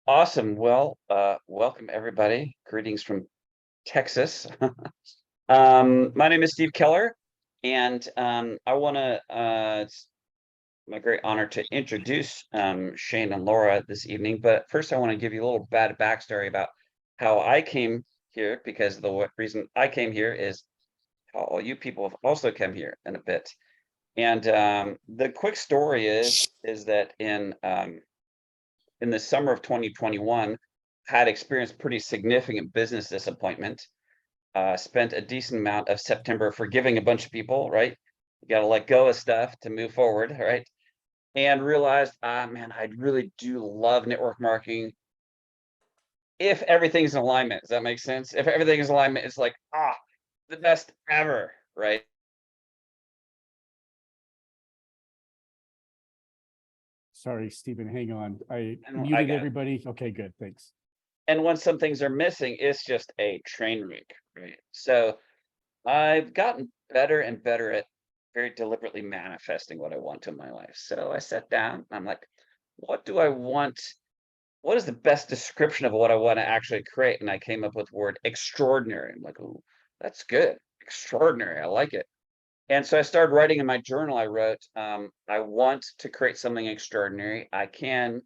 Awesome. Well, welcome everybody. Greetings from Texas. My name is Steve Keller, and I want to. It's my great honor to introduce Shane and Laura this evening. But first, I want to give you a little bad backstory about how I came here, because the reason I came here is how all you people have also come here in a bit. And the quick story is that in the summer of 2021, had experienced pretty significant business disappointment. Spent a decent amount of September forgiving a bunch of people, right? You got to let go of stuff to move forward, right? And realized, man, I really do love network marketing if everything's in alignment. Does that make sense? If everything is in alignment, it's like, the best ever, right? Sorry, Stephen, hang on. I And I muted got it. everybody. Okay, good, thanks. And when some things are missing, it's just a train wreck, right? So I've gotten better and better at very deliberately manifesting what I want in my life. So I sat down and I'm like, what do I want? What is the best description of what I want to actually create? And I came up with the word extraordinary. I'm like, oh, that's good. Extraordinary. I like it. And so I started writing in my journal. I wrote, I want to create something extraordinary. I can,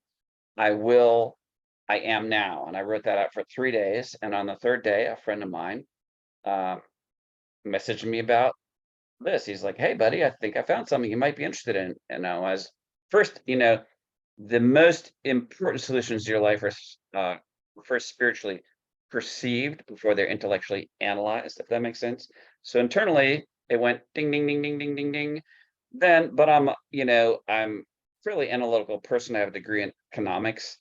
I will, I am now. And I wrote that out for 3 days. And on the third day, a friend of mine um, messaged me about this. He's like, "Hey, buddy, I think I found something you might be interested in." And I was first, the most important solutions to your life are first spiritually perceived before they're intellectually analyzed, if that makes sense. So internally, it went ding, ding, ding, ding, ding, ding, ding. Then, but I'm a fairly analytical person. I have a degree in economics,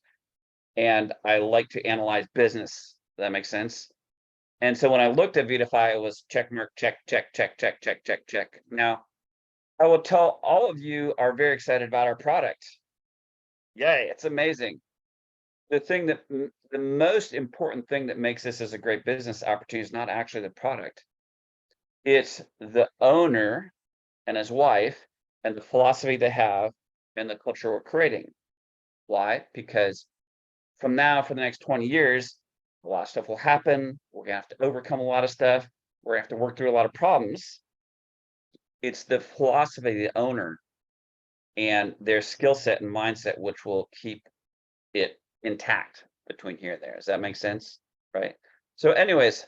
and I like to analyze business. That makes sense. And so when I looked at Vidafy, it was check mark, check, check, check, check, check, check, check. Now, I will tell all of you are very excited about our product. Yay, it's amazing. The most important thing that makes this as a great business opportunity is not actually the product. It's the owner and his wife and the philosophy they have and the culture we're creating. Why? Because from now for the next 20 years, a lot of stuff will happen. We're gonna have to overcome a lot of stuff. We're gonna have to work through a lot of problems. It's the philosophy of the owner and their skill set and mindset which will keep it intact between here and there. Does that make sense? Right. So, anyways,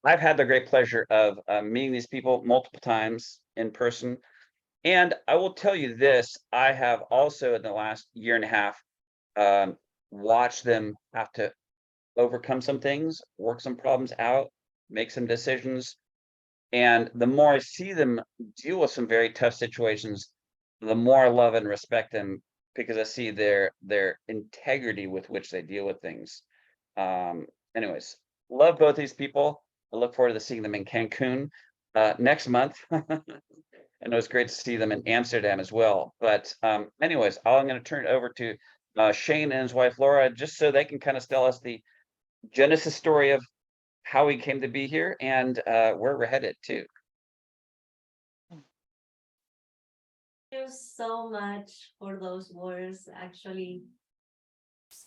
I've had the great pleasure of meeting these people multiple times in person. And I will tell you this, I have also in the last year and a half watched them have to overcome some things, work some problems out, make some decisions. And the more I see them deal with some very tough situations, the more I love and respect them because I see their integrity with which they deal with things. Um, anyways, love both these people. I look forward to seeing them in Cancun next month. And it was great to see them in Amsterdam as well. But anyways, I'm going to turn it over to Shane and his wife Laura, just so they can kind of tell us the genesis story of how we came to be here and where we're headed too. Thank you so much for those words. Actually,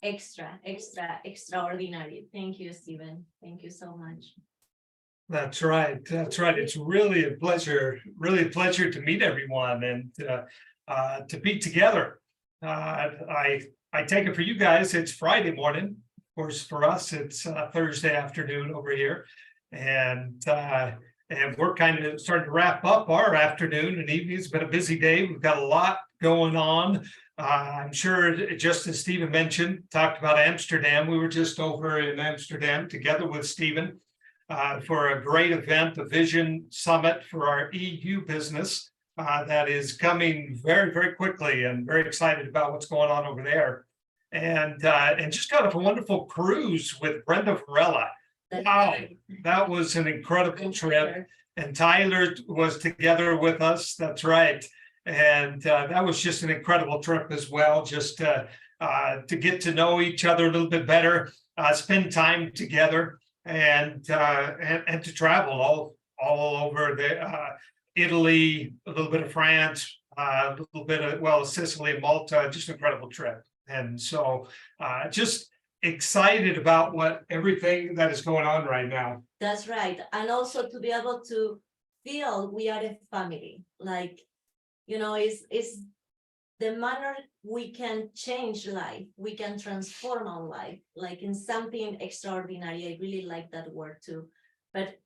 extraordinary. Thank you, Stephen. Thank you so much. That's right. That's right. It's really a pleasure to meet everyone and to be together. I take it for you guys, it's Friday morning. Of course, for us, it's Thursday afternoon over here, and we're kind of starting to wrap up our afternoon and evening. It's been a busy day. We've got a lot going on. I'm sure, just as Stephen mentioned, talked about Amsterdam. We were just over in Amsterdam together with Stephen for a great event, a vision summit for our EU business that is coming very, very quickly, and very excited about what's going on over there. And just got off a wonderful cruise with Brenda Varela. Wow, that was an incredible trip. And Tyler was together with us. That's right. And that was just an incredible trip as well, just to get to know each other a little bit better, spend time together, and to travel all over the Italy, a little bit of France, a little bit of Sicily and Malta. Just an incredible trip. And so just excited about everything that is going on right now. That's right. And also to be able to feel we are a family, like, it's the manner we can change life, we can transform our life, like in something extraordinary. I really like that word too. But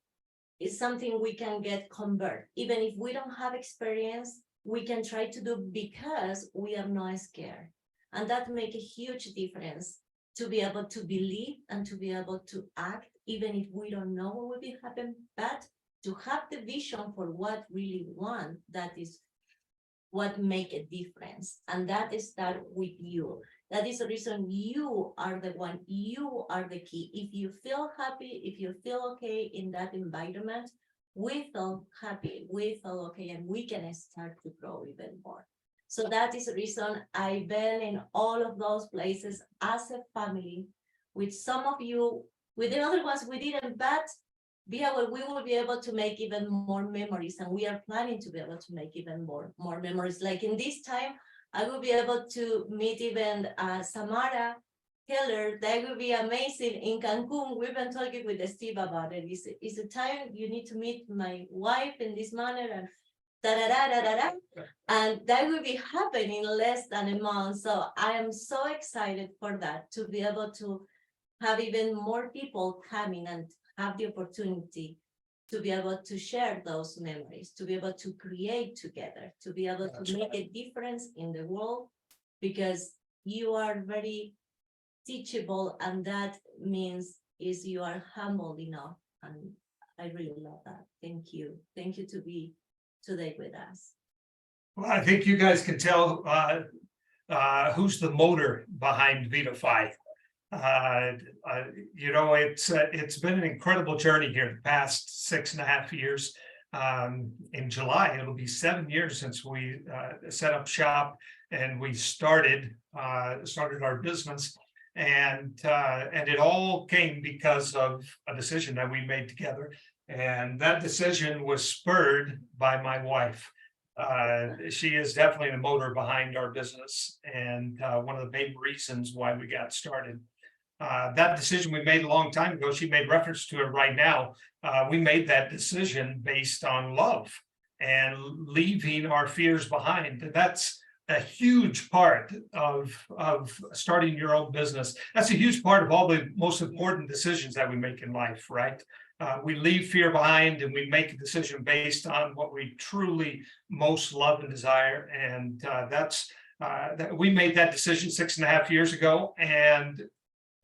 it's something we can get convert. Even if we don't have experience, we can try to do because we are not scared. And that make a huge difference to be able to believe and to be able to act, even if we don't know what will be happen, but to have the vision for what really want, that is what make a difference. And that is start with you. That is the reason you are the one, you are the key. If you feel happy, if you feel okay in that environment, we feel happy, we feel okay, and we can start to grow even more. So that is the reason I've been in all of those places as a family, with some of you, with the other ones we didn't, but we will be able to make even more memories, and we are planning to be able to make even more memories. Like in this time, I will be able to meet even Samara Keller. That will be amazing in Cancun. We've been talking with Steve about it. It's a time you need to meet my wife in this manner, and and that will be happening in less than a month. So I am so excited for that, to be able to have even more people coming and have the opportunity to be able to share those memories, to be able to create together, to be able to make a difference in the world, because you are very teachable, and that means is you are humble enough. And I really love that. Thank you. Thank you to be today with us. Well, I think you guys can tell who's the motor behind Vidafy. It's been an incredible journey here the past 6.5 years. In July, it'll be 7 years since we set up shop and we started our business, and it all came because of a decision that we made together, and that decision was spurred by my wife. She is definitely the motor behind our business, and one of the main reasons why we got started. That decision we made a long time ago, she made reference to it right now. We made that decision based on love and leaving our fears behind. That's a huge part of starting your own business. That's a huge part of all the most important decisions that we make in life, right? We leave fear behind and we make a decision based on what we truly most love and desire. And we made that decision 6.5 years ago, and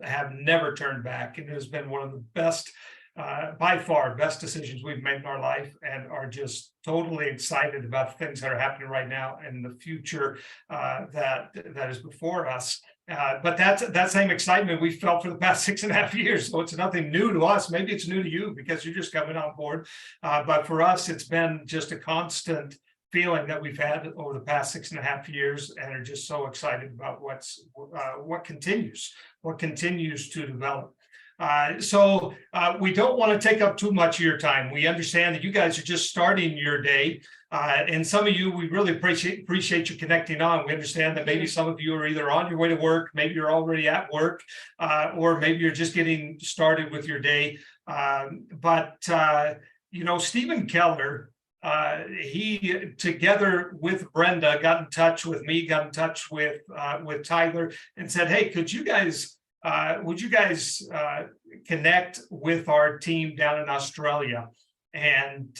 have never turned back. And it has been one of the best, by far, best decisions we've made in our life, and are just totally excited about the things that are happening right now and the future that is before us. But that same excitement we felt for the past 6.5 years. So it's nothing new to us. Maybe it's new to you because you're just coming on board. But for us, it's been just a constant feeling that we've had over the past 6.5 years, and are just so excited about what continues to develop. So we don't want to take up too much of your time. We understand that you guys are just starting your day, and some of you, we really appreciate you connecting on. We understand that maybe some of you are either on your way to work, maybe you're already at work, or maybe you're just getting started with your day. Stephen Keller, he, together with Brenda, got in touch with me, got in touch with Tyler, and said, "Hey, would you guys connect with our team down in Australia?" And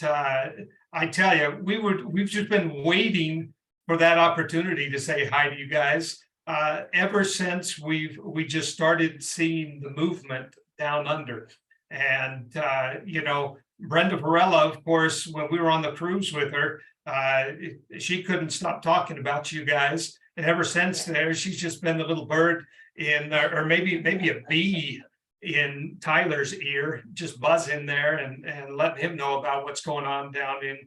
I tell you, we've just been waiting for that opportunity to say hi to you guys ever since we just started seeing the movement down under. And Brenda Varela, of course, when we were on the cruise with her, she couldn't stop talking about you guys. And ever since there, she's just been the little bird in, or maybe a bee in Tyler's ear, just buzzing there and letting him know about what's going on down in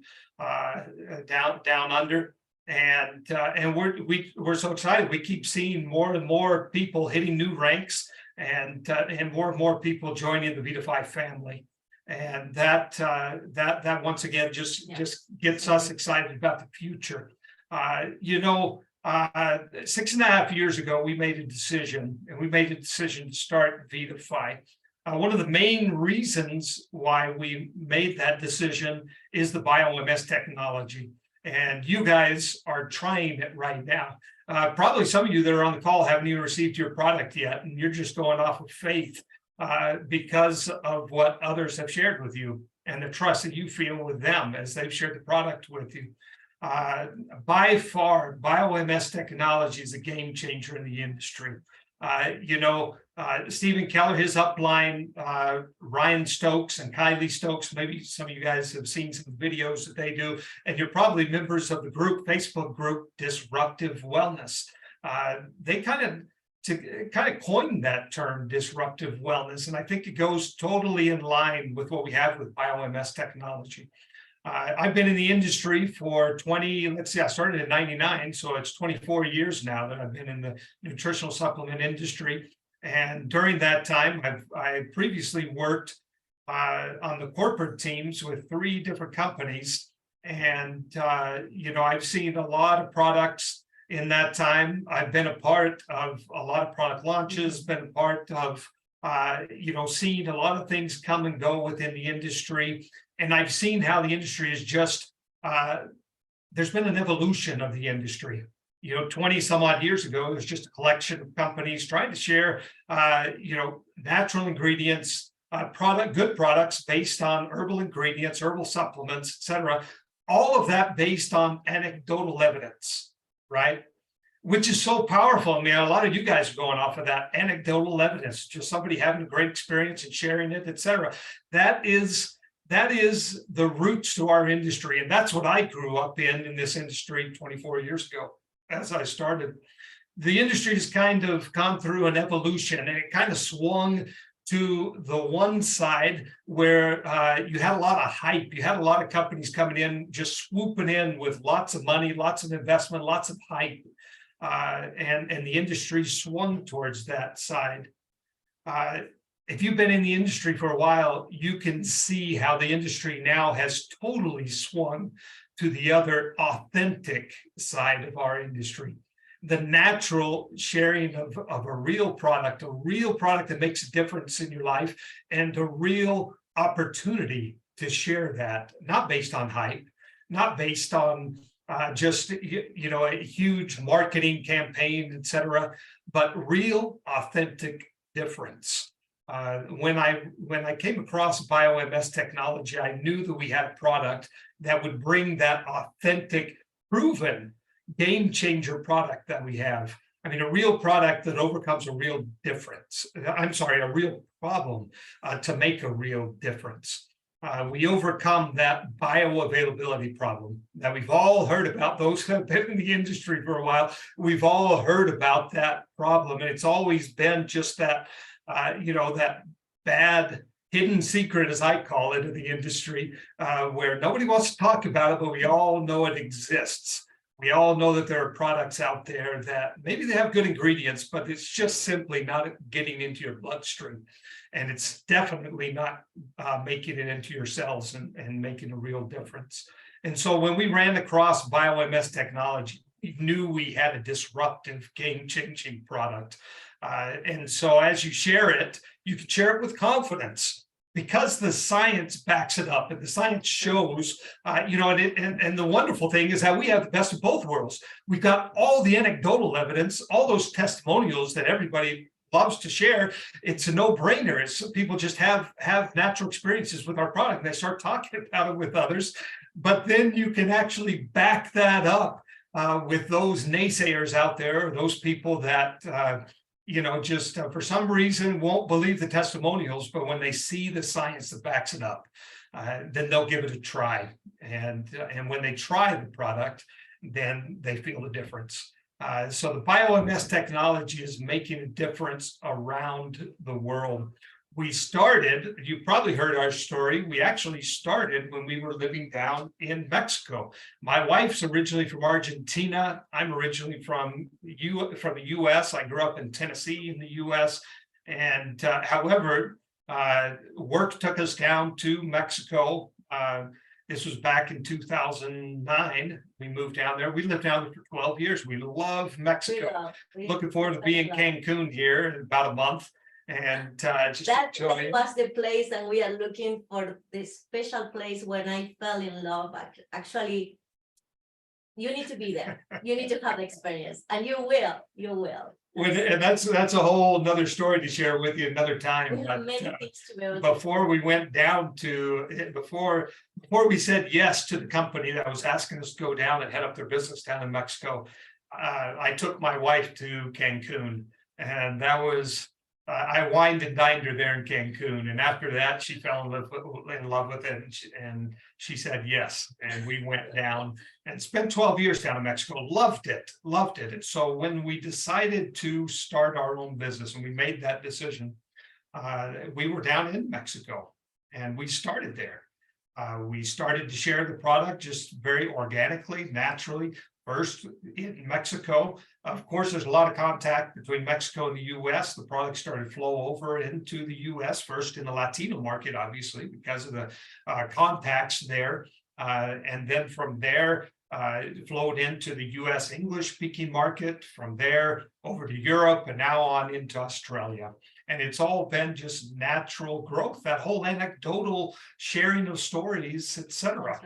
down under. And we're so excited. We keep seeing more and more people hitting new ranks, and more people joining the Vidafy family. And that once again just gets us excited about the future. 6.5 years ago, we made a decision, to start Vidafy. One of the main reasons why we made that decision is the BioMS technology. And you guys are trying it right now. Probably some of you that are on the call haven't even received your product yet, and you're just going off of faith because of what others have shared with you and the trust that you feel with them as they've shared the product with you. By far, BioMS technology is a game changer in the industry. Stephen Keller, his upline, Ryan Stokes and Kylie Stokes, maybe some of you guys have seen some videos that they do, and you're probably members of the group, Facebook group, Disruptive Wellness. They kind of coined that term, disruptive wellness, and I think it goes totally in line with what we have with BioMS technology. I've been in the industry for I started in 99, so it's 24 years now that I've been in the nutritional supplement industry. And during that time, I previously worked on the corporate teams with 3 different companies. And, I've seen a lot of products in that time. I've been a part of a lot of product launches, been a part of, seeing a lot of things come and go within the industry. And I've seen how the industry is just, there's been an evolution of the industry. 20 some odd years ago, it was just a collection of companies trying to share, natural ingredients, good products based on herbal ingredients, herbal supplements, etc. All of that based on anecdotal evidence, right? Which is so powerful. I mean, a lot of you guys are going off of that anecdotal evidence, just somebody having a great experience and sharing it, etc. That is the roots to our industry. And that's what I grew up in this industry 24 years ago as I started. The industry has kind of gone through an evolution, and it kind of swung to the one side where you had a lot of hype. You had a lot of companies coming in, just swooping in with lots of money, lots of investment, lots of hype. And the industry swung towards that side. If you've been in the industry for a while, you can see how the industry now has totally swung to the other authentic side of our industry. The natural sharing of a real product that makes a difference in your life, and a real opportunity to share that, not based on hype, not based on just a huge marketing campaign, etc., but real authentic difference. When I came across BioMS technology, I knew that we had a product that would bring that authentic, proven game changer product that we have. I mean, a real product that overcomes a real difference. A real problem to make a real difference. We overcome that bioavailability problem that we've all heard about. Those who have been in the industry for a while, we've all heard about that problem. And it's always been just that, that bad hidden secret, as I call it, of the industry, where nobody wants to talk about it, but we all know it exists. We all know that there are products out there that maybe they have good ingredients, but it's just simply not getting into your bloodstream. And it's definitely not making it into your cells and making a real difference. And so when we ran across BioMS technology, we knew we had a disruptive, game-changing product. And so as you share it, you can share it with confidence, because the science backs it up, and the science shows, and the wonderful thing is that we have the best of both worlds. We've got all the anecdotal evidence, all those testimonials that everybody loves to share. It's a no-brainer. It's people just have natural experiences with our product, and they start talking about it with others. But then you can actually back that up with those naysayers out there, or those people that just for some reason won't believe the testimonials, but when they see the science that backs it up, then they'll give it a try. And when they try the product, then they feel the difference. So the BioMS technology is making a difference around the world. We started, you probably heard our story, we actually started when we were living down in Mexico. My wife's originally from Argentina. I'm originally from the US. I grew up in Tennessee in the US. And however, work took us down to Mexico. This was back in 2009. We moved down there. We lived down there for 12 years. We love Mexico. Looking forward to being in Cancun here in about a month. And just That enjoy it. was the place, and we are looking for this special place when I fell in love. Actually, you need to be there. You need to have experience, and you will. You will. And that's a whole nother story to share with you another time. We have But, many things to be able to. before we went down to before we said yes to the company that was asking us to go down and head up their business down in Mexico, I took my wife to Cancun, and that was I wined and dined her there in Cancun, and after that she fell in love with it, and she said yes, and we went down and spent 12 years down in Mexico. Loved it. And so when we decided to start our own business and we made that decision, we were down in Mexico and we started there. We started to share the product just very organically, naturally. First in Mexico, of course, there's a lot of contact between Mexico and the US. The product started to flow over into the US, first in the Latino market, obviously, because of the contacts there. And then from there, it flowed into the US English speaking market, from there over to Europe, and now on into Australia. And it's all been just natural growth, that whole anecdotal sharing of stories, etc.,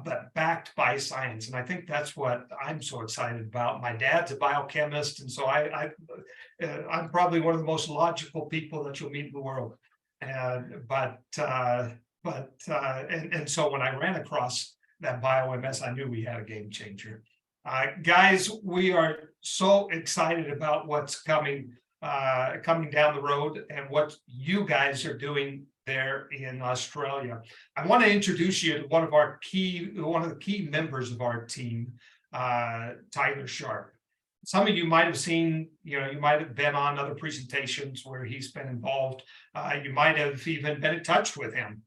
but backed by science. And I think that's what I'm so excited about. My dad's a biochemist, and so I'm probably one of the most logical people that you'll meet in the world. And so when I ran across that bio-MS, I knew we had a game changer. Guys, we are so excited about what's coming down the road and what you guys are doing there in Australia. I want to introduce you to one of the key members of our team, Tyler Sharp. Some of you might have seen, you might have been on other presentations where he's been involved. You might have even been in touch with him.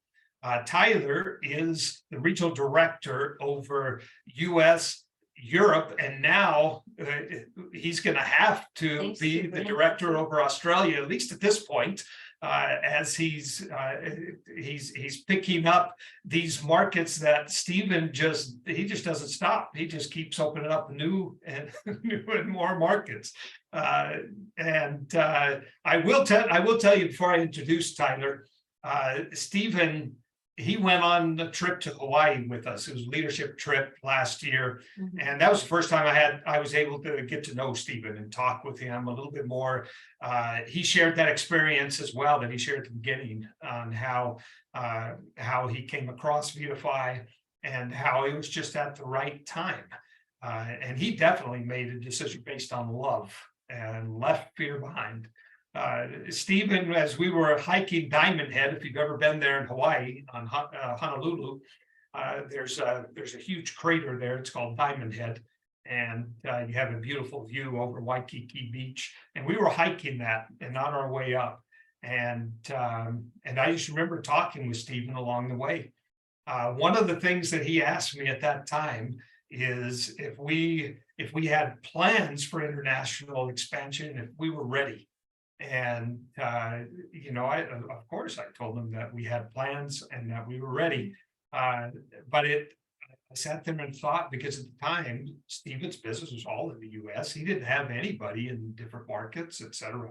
Tyler is the regional director over US, Europe, and now he's going to have to be the director over Australia, at least at this point, as he's picking up these markets that Stephen just doesn't stop. He just keeps opening up new and more markets. I will tell you before I introduce Tyler, Stephen. He went on a trip to Hawaii with us. It was a leadership trip last year. Mm-hmm. And that was the first time I was able to get to know Stephen and talk with him a little bit more. He shared that experience as well that he shared at the beginning on how he came across Vidafy and how it was just at the right time. And he definitely made a decision based on love and left fear behind. Stephen, as we were hiking Diamond Head, if you've ever been there in Hawaii on Honolulu, there's a huge crater there. It's called Diamond Head, and you have a beautiful view over Waikiki Beach. And we were hiking that and on our way up, and I just remember talking with Stephen along the way. One of the things that he asked me at that time is if we had plans for international expansion, if we were ready. And, of course, I told him that we had plans and that we were ready. But I sat there and thought, because at the time, Stephen's business was all in the US. He didn't have anybody in different markets, etc.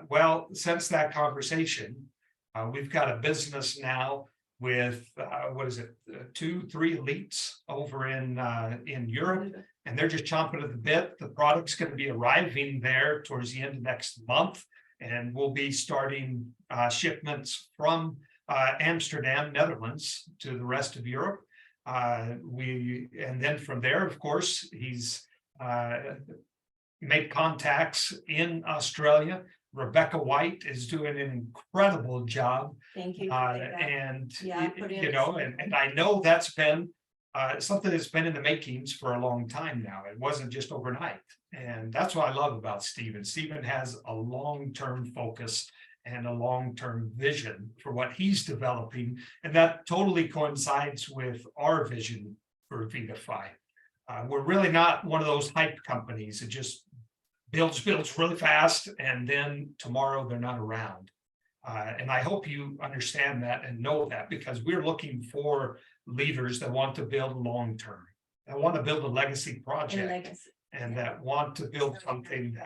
Well, since that conversation, we've got a business now with, 2-3 elites over in Europe. And they're just chomping at the bit. The product's going to be arriving there towards the end of next month. And we'll be starting shipments from Amsterdam, Netherlands, to the rest of Europe. And then from there, of course, he's made contacts in Australia. Rebecca White is doing an incredible job. Thank you. And I know that's been something that's been in the makings for a long time now. It wasn't just overnight. And that's what I love about Stephen. Stephen has a long-term focus and a long-term vision for what he's developing. And that totally coincides with our vision for Vidafy. We're really not one of those hype companies that just builds really fast, and then tomorrow they're not around. And I hope you understand that and know that, because we're looking for leaders that want to build long-term, that want to build a legacy And project, legacy. and that want to build something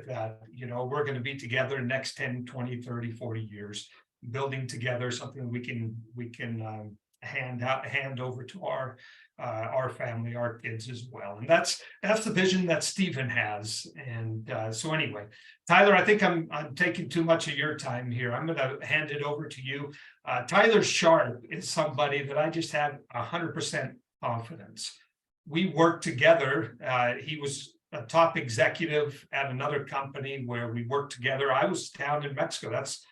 that, you know, we're going to be together next 10, 20, 30, 40 years, building together something we can hand over to our family, our kids as well. And that's the vision that Stephen has. And so anyway, Tyler, I think I'm taking too much of your time here. I'm going to hand it over to you. Tyler Sharp is somebody that I just have 100% confidence. We worked together. He was a top executive at another company where we worked together. I was down in Mexico. That's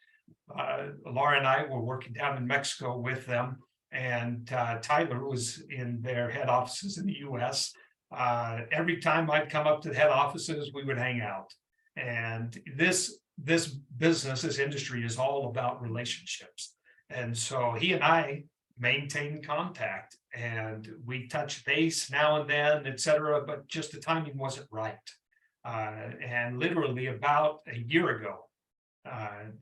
Laura and I were working down in Mexico with them. And Tyler was in their head offices in the US. Every time I'd come up to the head offices, we would hang out. And this business, this industry is all about relationships. And so he and I maintain contact, and we touch base now and then, et cetera, but just the timing wasn't right. And literally about a year ago,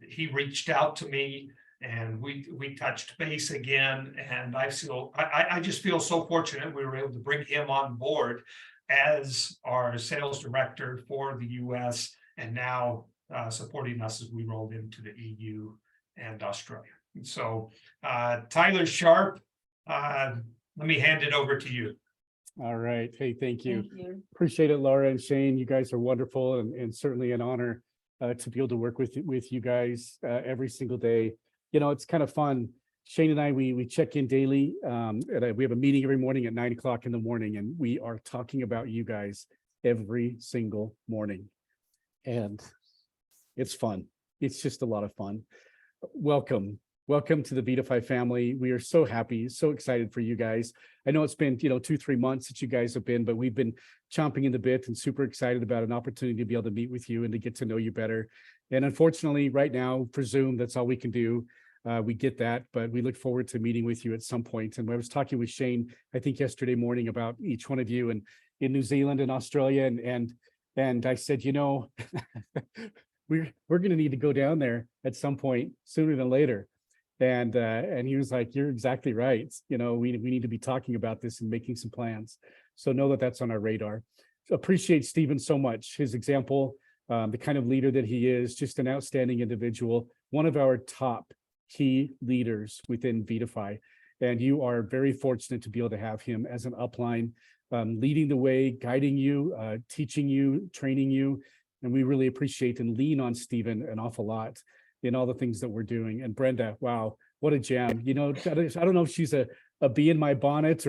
he reached out to me, and we touched base again. And I just feel so fortunate we were able to bring him on board as our sales director for the US, and now supporting us as we rolled into the EU and Australia. So Tyler Sharp, let me hand it over to you. All right. Hey, thank you. Thank you. Appreciate it, Laura and Shane. You guys are wonderful, and certainly an honor to be able to work with you guys every single day. You know, it's kind of fun. Shane and I, we check in daily. And we have a meeting every morning at 9 o'clock in the morning, and we are talking about you guys every single morning. And it's fun. It's just a lot of fun. Welcome to the Vidafy family. We are so happy, so excited for you guys. I know it's been, 2-3 months that you guys have been, but we've been chomping in the bit and super excited about an opportunity to be able to meet with you and to get to know you better. And unfortunately, right now for Zoom, that's all we can do. We get that, but we look forward to meeting with you at some point. And I was talking with Shane, I think yesterday morning, about each one of you in New Zealand and Australia, and I said, we're going to need to go down there at some point sooner than later. And he was like, you're exactly right. We need to be talking about this and making some plans. So know that that's on our radar. Appreciate Stephen so much. His example, the kind of leader that he is, just an outstanding individual, one of our top key leaders within Vidafy. And you are very fortunate to be able to have him as an upline, leading the way, guiding you, teaching you, training you. And we really appreciate and lean on Stephen an awful lot in all the things that we're doing. And Brenda, wow, what a jam. I don't know if she's a bee in my bonnet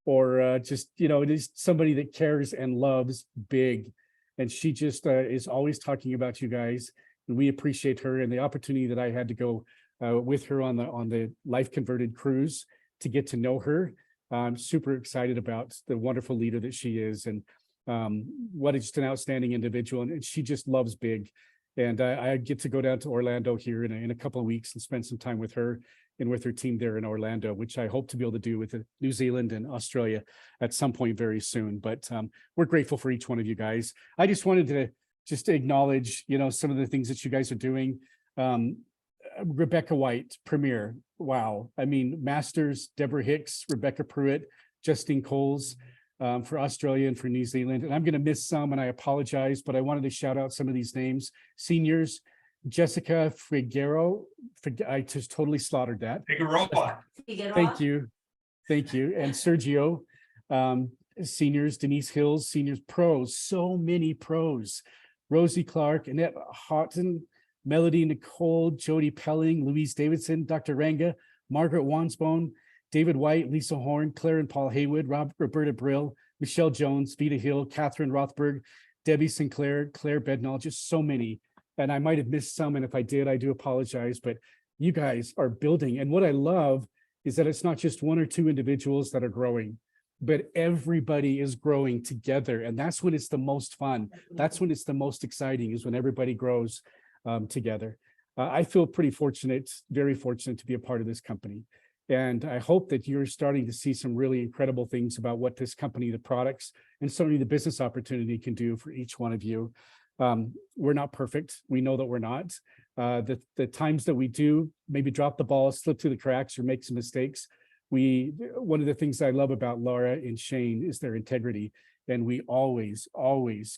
or just, just somebody that cares and loves big. And she just is always talking about you guys. And we appreciate her, and the opportunity that I had to go with her on the Life Converted cruise to get to know her. I'm super excited about the wonderful leader that she is, and what is just an outstanding individual. And she just loves big. And I get to go down to Orlando here in a couple of weeks and spend some time with her and with her team there in Orlando, which I hope to be able to do with New Zealand and Australia at some point very soon. But we're grateful for each one of you guys. I just wanted to acknowledge, some of the things that you guys are doing. Rebecca White, Premier. Wow. I mean, Masters, Deborah Hicks, Rebecca Pruitt, Justine Coles, for Australia and for New Zealand. And I'm going to miss some, and I apologize, but I wanted to shout out some of these names. Seniors, Jessica Figueroa. I just totally slaughtered that. Figueroa. Thank you. And Sergio. Seniors, Denise Hills, seniors, pros, so many pros. Rosie Clark, Annette Houghton, Melody Nicole, Jody Pelling, Louise Davidson, Dr. Ranga, Margaret Wansbone, David White, Lisa Horn, Claire and Paul Haywood, Roberta Brill, Michelle Jones, Vita Hill, Catherine Rothberg, Debbie Sinclair, Claire Bednall, just so many. And I might have missed some, and if I did, I do apologize, but you guys are building. And what I love is that it's not just one or two individuals that are growing, but everybody is growing together. And that's when it's the most fun. That's when it's the most exciting, is when everybody grows together. I feel pretty fortunate, very fortunate to be a part of this company. And I hope that you're starting to see some really incredible things about what this company, the products, and certainly the business opportunity can do for each one of you. We're not perfect. We know that we're not. The times that we do maybe drop the ball, slip through the cracks, or make some mistakes, one of the things I love about Laura and Shane is their integrity, and we always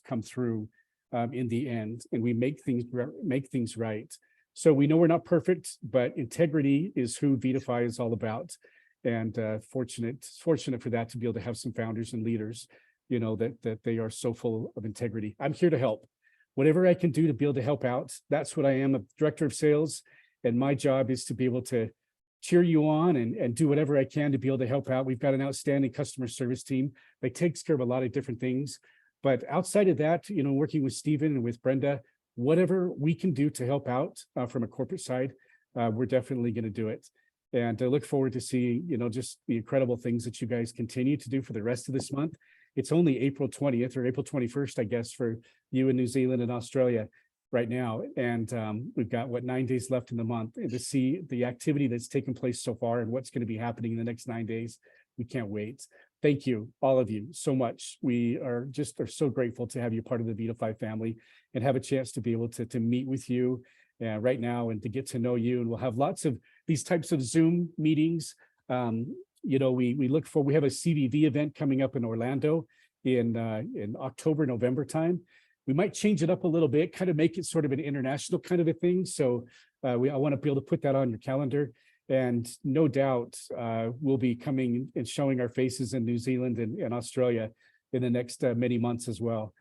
come through in the end, and we make things right. So we know we're not perfect, but integrity is who Vidafy is all about. And fortunate for that, to be able to have some founders and leaders, that they are so full of integrity. I'm here to help. Whatever I can do to be able to help out, that's what I am, a director of sales. And my job is to be able to cheer you on and do whatever I can to be able to help out. We've got an outstanding customer service team that takes care of a lot of different things. But outside of that, working with Stephen and with Brenda, whatever we can do to help out from a corporate side, we're definitely going to do it. And I look forward to seeing, just the incredible things that you guys continue to do for the rest of this month. It's only April 20th or April 21st, I guess, for you in New Zealand and Australia right now. And we've got 9 days left in the month, and to see the activity that's taken place so far and what's going to be happening in the next 9 days, we can't wait. Thank you, all of you, so much. We are so grateful to have you part of the Vidafy family and have a chance to be able to meet with you right now and to get to know you. And we'll have lots of these types of Zoom meetings. We have a CVV event coming up in Orlando in October, November time. We might change it up a little bit, kind of make it sort of an international kind of a thing. So I want to be able to put that on your calendar. And no doubt we'll be coming and showing our faces in New Zealand and Australia in the next many months as well.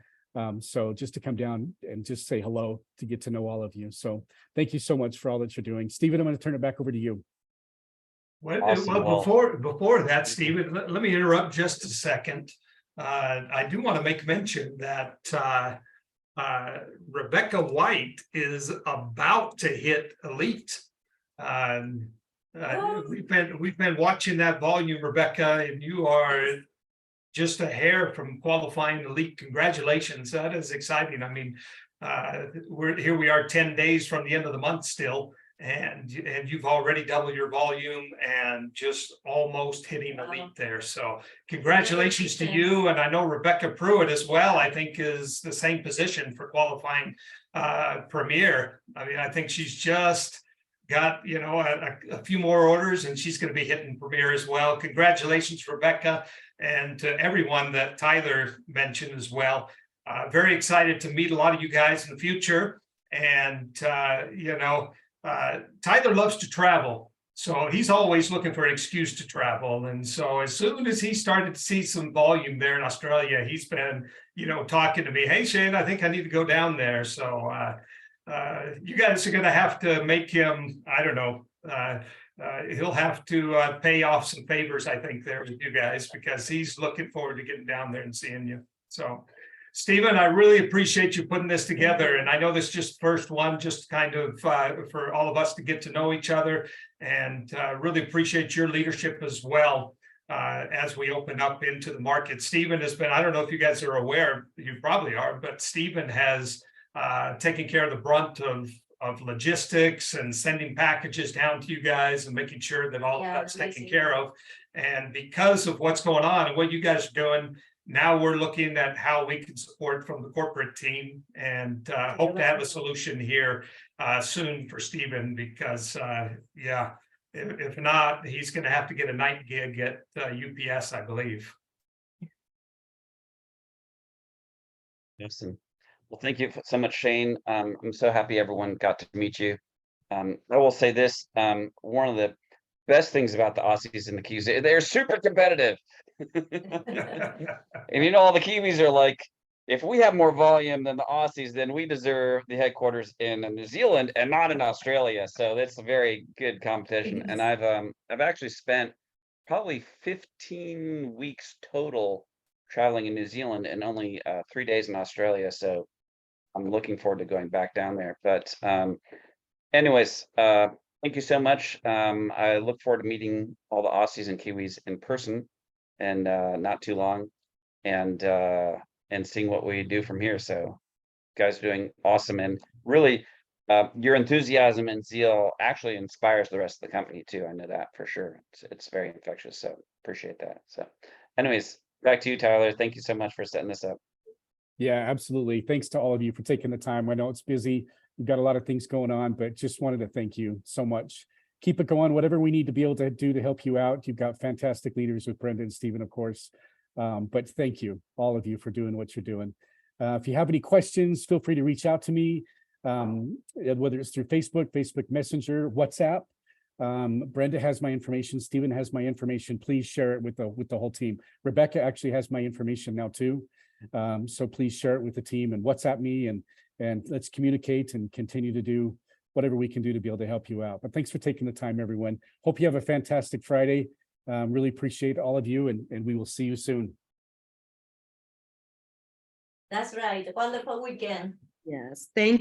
So just to come down and just say hello, to get to know all of you. So thank you so much for all that you're doing. Stephen, I'm going to turn it back over to you. Well, Awesome. before that, Stephen, let me interrupt just a second. I do want to make mention that Rebecca White is about to hit elite. We've been watching that volume, Rebecca, and you are just a hair from qualifying elite. Congratulations. That is exciting. I mean, we are 10 days from the end of the month still, and you've already doubled your volume and just almost hitting elite there. So congratulations to you. And I know Rebecca Pruitt as well, I think, is the same position for qualifying Premier. I mean, I think she's just got a few more orders, and she's going to be hitting Premier as well. Congratulations, Rebecca, and to everyone that Tyler mentioned as well. Very excited to meet a lot of you guys in the future. And Tyler loves to travel, so he's always looking for an excuse to travel. And so as soon as he started to see some volume there in Australia, he's been talking to me, hey Shane, I think I need to go down there. So you guys are going to have to make him, I don't know, he'll have to pay off some favors, I think, there with you guys, because he's looking forward to getting down there and seeing you. So Stephen, I really appreciate you putting this together. And I know this is just the first one, just kind of for all of us to get to know each other, and really appreciate your leadership as well as we open up into the market. Stephen has been, I don't know if you guys are aware, you probably are, but Stephen has taken care of the brunt of logistics and sending packages down to you guys and making sure that all of that's taken care of. And because of what's going on and what you guys are doing, now we're looking at how we can support from the corporate team, and hope to have a solution here soon for Stephen, because if not, he's going to have to get a night gig at UPS, I believe. Awesome. Well, thank you so much, Shane. I'm so happy everyone got to meet you. I will say this, one of the best things about the Aussies and the Kiwis, they're super competitive. And all the Kiwis are like, if we have more volume than the Aussies, then we deserve the headquarters in New Zealand and not in Australia. So that's a very good competition. And I've actually spent probably 15 weeks total traveling in New Zealand and only 3 days in Australia. So I'm looking forward to going back down there. But anyways, thank you so much. I look forward to meeting all the Aussies and Kiwis in person, and not too long, and seeing what we do from here. So you guys are doing awesome, and really your enthusiasm and zeal actually inspires the rest of the company too. I know that for sure. It's very infectious, so appreciate that. So anyways, back to you, Tyler. Thank you so much for setting this up. Yeah, absolutely. Thanks to all of you for taking the time. I know it's busy. You've got a lot of things going on, but just wanted to thank you so much. Keep it going, whatever we need to be able to do to help you out. You've got fantastic leaders with Brenda and Stephen, of course. But thank you, all of you, for doing what you're doing. If you have any questions, feel free to reach out to me, whether it's through Facebook Messenger, WhatsApp. Brenda has my information. Stephen has my information. Please share it with the whole team. Rebecca actually has my information now too. So please share it with the team and WhatsApp me, and let's communicate and continue to do whatever we can do to be able to help you out. But thanks for taking the time, everyone. Hope you have a fantastic Friday. Really appreciate all of you, and we will see you soon. That's right. Wonderful weekend. Yes, thank